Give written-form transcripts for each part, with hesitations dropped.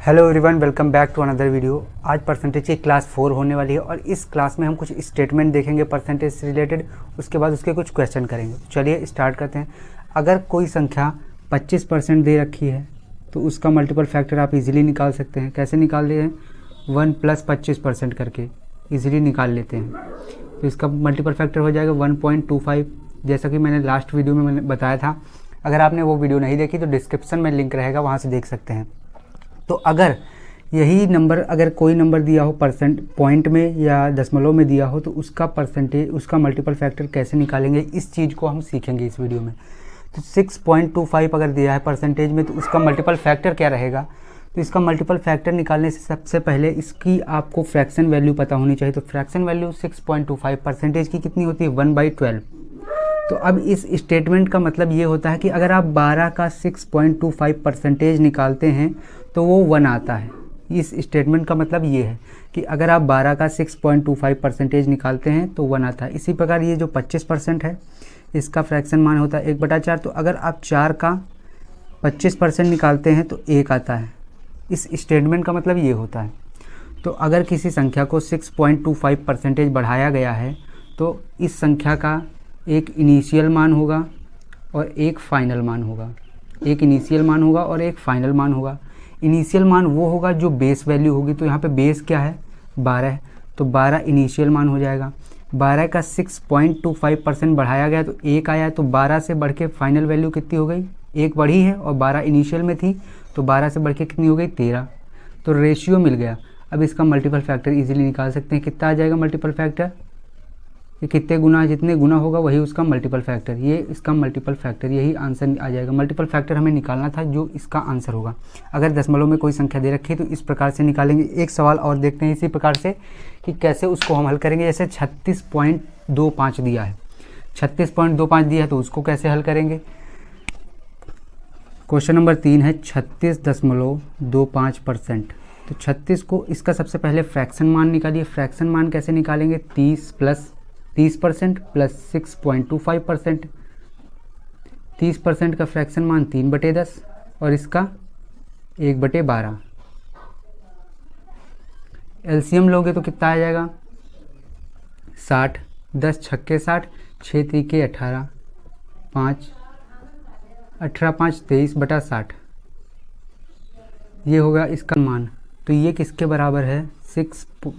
Hello everyone, welcome back to another video. आज percentage की class 4 होने वाली है और इस क्लास में हम कुछ स्टेटमेंट देखेंगे परसेंटेज से रिलेटेड। उसके बाद उसके कुछ क्वेश्चन करेंगे। तो चलिए स्टार्ट करते हैं। अगर कोई संख्या 25% दे रखी है तो उसका मल्टीपल फैक्टर आप इजीली निकाल सकते हैं। कैसे निकाल रहे हैं? 1 + 25% करके इजीली निकाल लेते हैं। तो इसका मल्टीपल फैक्टर हो जाएगा 1.25, जैसा कि मैंने लास्ट वीडियो में मैंने बताया था। अगर आपने वो वीडियो नहीं देखी तो डिस्क्रिप्शन में लिंक रहेगा, वहाँ से देख सकते हैं। तो अगर यही नंबर, अगर कोई नंबर दिया हो परसेंट पॉइंट में या दशमलव में दिया हो तो उसका परसेंटेज, उसका मल्टीपल फैक्टर कैसे निकालेंगे, इस चीज़ को हम सीखेंगे इस वीडियो में। तो 6.25 अगर दिया है परसेंटेज में तो उसका मल्टीपल फैक्टर क्या रहेगा। तो इसका मल्टीपल फैक्टर निकालने से सबसे पहले इसकी आपको फ्रैक्शन वैल्यू पता होनी चाहिए। तो फ्रैक्शन वैल्यू 6.25 परसेंटेज की कितनी होती है? 1/12। तो अब इस स्टेटमेंट का मतलब ये होता है कि अगर आप 12 का 6.25 परसेंटेज निकालते हैं तो वो 1 आता है। इस स्टेटमेंट का मतलब ये है कि अगर आप 12 का 6.25 परसेंटेज निकालते हैं तो 1 आता है। इसी प्रकार ये जो 25% है इसका फ्रैक्शन मान होता है 1/4। तो अगर आप 4 का 25% निकालते हैं तो 1 आता है। इस स्टेटमेंट का मतलब ये होता है। तो अगर किसी संख्या को 6.25 परसेंटेज बढ़ाया गया है तो इस संख्या का एक इनिशियल मान होगा और एक फाइनल मान होगा। एक इनिशियल मान होगा और एक फाइनल मान होगा। इनिशियल मान वो होगा जो बेस वैल्यू होगी। तो यहाँ पे बेस क्या है? 12 है, तो 12 इनिशियल मान हो जाएगा। 12 का 6.25% बढ़ाया गया तो 1 आया। तो 12 से बढ़ के फाइनल वैल्यू कितनी हो गई? 1 बढ़ी है और 12 इनिशियल में थी तो 12 से बढ़ के कितनी हो गई? 13। तो रेशियो मिल गया। अब इसका मल्टीपल फैक्टर इजीली निकाल सकते हैं। कितना आ जाएगा मल्टीपल फैक्टर? ये कितने गुना, जितने गुना होगा वही उसका मल्टीपल फैक्टर। ये इसका मल्टीपल फैक्टर, यही आंसर आ जाएगा। मल्टीपल फैक्टर हमें निकालना था जो इसका आंसर होगा। अगर दशमलव में कोई संख्या दे रखी है तो इस प्रकार से निकालेंगे। एक सवाल और देखते हैं इसी प्रकार से कि कैसे उसको हम हल करेंगे। जैसे 36.25 दिया है, 36.25 दिया है तो उसको कैसे हल करेंगे। क्वेश्चन नंबर 3 है 36.25%। तो 36 को इसका सबसे पहले फ्रैक्शन मान निकालिए। फ्रैक्शन मान कैसे निकालेंगे? 30% प्लस 6.25%। 30% का फ्रैक्शन मान 3/10 और इसका 1/12। एलसीएम लोगे तो कितना आ जाएगा? 60। 10 छक्के 60, 6 त्रिके 18, 5 18 5 23/60। ये होगा इसका मान। तो ये किसके बराबर है?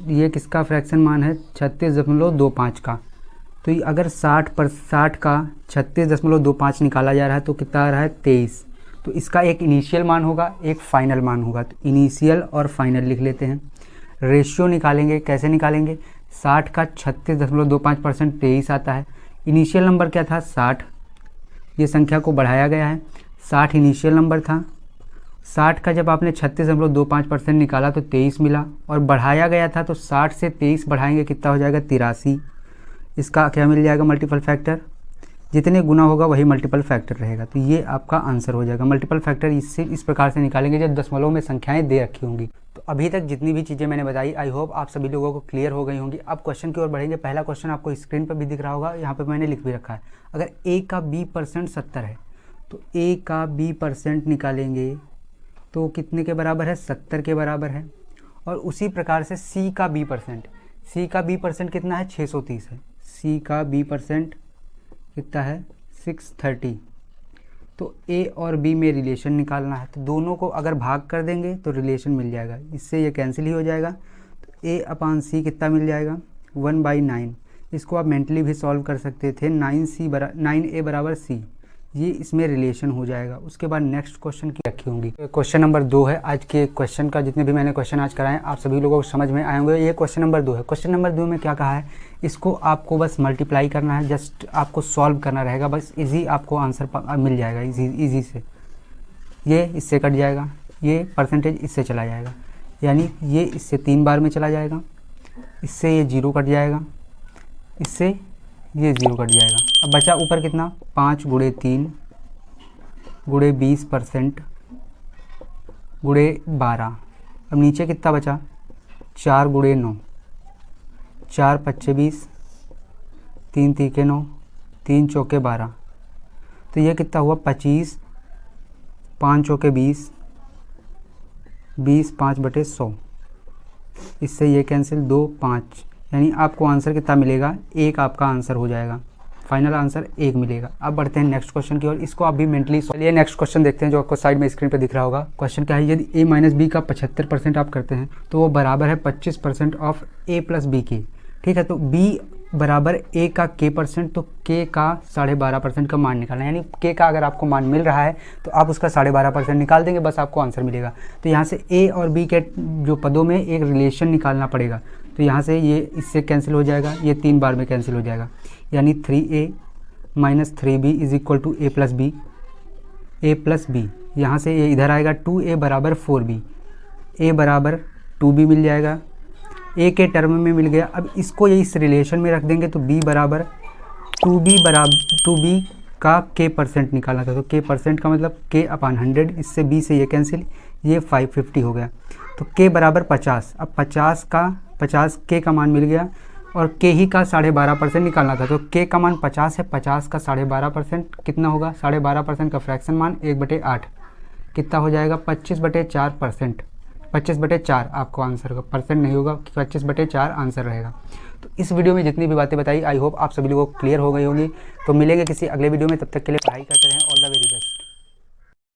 ये किसका फ्रैक्शन मान है? 36.25 का। तो ये अगर 60 का 36.25 निकाला जा रहा है तो कितना आ रहा है? 23। तो इसका एक इनिशियल मान होगा, एक फाइनल मान होगा। तो इनिशियल और फाइनल लिख लेते हैं। रेशियो निकालेंगे। कैसे निकालेंगे? 60 का 36.25% 23 आता है। इनिशियल नंबर क्या था? 60। ये संख्या को बढ़ाया गया है। 60 इनिशियल नंबर था। 60 का जब आपने 36.25% निकाला तो 23 मिला और बढ़ाया गया था। तो 60 से 23 बढ़ाएंगे, कितना हो जाएगा? 83। इसका क्या मिल जाएगा? Multiple factor. जितने गुना होगा वही मल्टीपल फैक्टर रहेगा। तो ये आपका आंसर हो जाएगा। मल्टीपल फैक्टर इससे इस प्रकार से निकालेंगे जब दशमलव में संख्याएं दे रखी होंगी। तो अभी तक जितनी भी चीज़ें मैंने बताई, आई होप आप सभी लोगों को क्लियर हो गई होंगी। अब क्वेश्चन की ओर बढ़ेंगे। पहला क्वेश्चन आपको स्क्रीन पर भी दिख रहा होगा, यहाँ पर मैंने लिख भी रखा है। अगर a का b% 70 है तो a का b% निकालेंगे तो कितने के बराबर है? 70 के बराबर है। और उसी प्रकार से c का b% कितना है? 630 है। c का b% कितना है? 630। तो a और b में रिलेशन निकालना है। तो दोनों को अगर भाग कर देंगे तो रिलेशन मिल जाएगा। इससे ये कैंसिल ही हो जाएगा। तो a/c कितना मिल जाएगा? 1/9। इसको आप मेंटली भी सॉल्व कर सकते थे। 9a बराबर c, ये इसमें रिलेशन हो जाएगा। उसके बाद नेक्स्ट क्वेश्चन की रखी होंगी। क्वेश्चन नंबर 2 है। आज के क्वेश्चन का जितने भी मैंने क्वेश्चन आज कराए आप सभी लोगों को समझ में आए होंगे। ये क्वेश्चन नंबर 2 है। क्वेश्चन नंबर 2 में क्या कहा है? इसको आपको बस मल्टीप्लाई करना है, जस्ट आपको सॉल्व करना रहेगा। बस इजी आपको आंसर मिल जाएगा इजी से। ये इससे कट जाएगा, ये परसेंटेज इससे चला जाएगा, यानी ये इससे 3 बार में चला जाएगा। इससे ये 0 कट जाएगा, इससे ये 0 कट जाएगा। अब बचा ऊपर कितना? 5 × 3 × 20% × 12। अब नीचे कितना बचा? 4 × 9, 4 5 20, 3 3 9, 3 4 12। तो ये कितना हुआ? 25, 5 चौके 20, 20 5/100, इससे ये कैंसिल 2 5, यानी आपको आंसर कितना मिलेगा, 1 आपका आंसर हो जाएगा। फाइनल आंसर 1 मिलेगा। अब बढ़ते हैं नेक्स्ट क्वेश्चन की ओर, इसको आप भी मेंटली चलिए नेक्स्ट क्वेश्चन देखते हैं जो आपको साइड में स्क्रीन पे दिख रहा होगा। क्वेश्चन क्या है, यदि a माइनस बी का 75% आप करते हैं तो वो बराबर है 25% ऑफ a प्लस बी के। ठीक है, तो b बराबर a का k%, तो k का 12.5% का मान निकालना है, यानी k का अगर आपको मान मिल रहा है तो आप उसका 12.5% निकाल देंगे, बस आपको आंसर मिलेगा। तो यहाँ से a और b के जो पदों में एक रिलेशन निकालना पड़ेगा, तो यहाँ से ये इससे कैंसिल हो जाएगा, ये 3 बार में कैंसिल हो जाएगा, यानी 3a minus 3b is equal to a plus B. यहाँ से ये इधर आएगा 2a बराबर 4b, a बराबर 2b मिल जाएगा, a के टर्म में मिल गया। अब इसको ये इस रिलेशन में रख देंगे तो b बराबर 2b का k% निकालना था, तो k% का मतलब k/100, इससे b से ये कैंसिल, ये 550 हो गया। तो k बराबर 50, अब 50 k का मान मिल गया और k ही का 12.5% निकालना था, तो k का मान 50 है, 50 का 12.5% कितना होगा, 12.5% का फ्रैक्शन मान 1/8 कितना हो जाएगा, 25/4%, 25/4 आपको आंसर का, परसेंट नहीं होगा, 25/4 आंसर रहेगा। तो इस वीडियो में जितनी भी बातें बताई, आई होप आप सभी लोगों को क्लियर हो गई होंगी। तो मिलेंगे किसी अगले वीडियो में, तब तक के लिए पढ़ाई करते रहें। All the very best.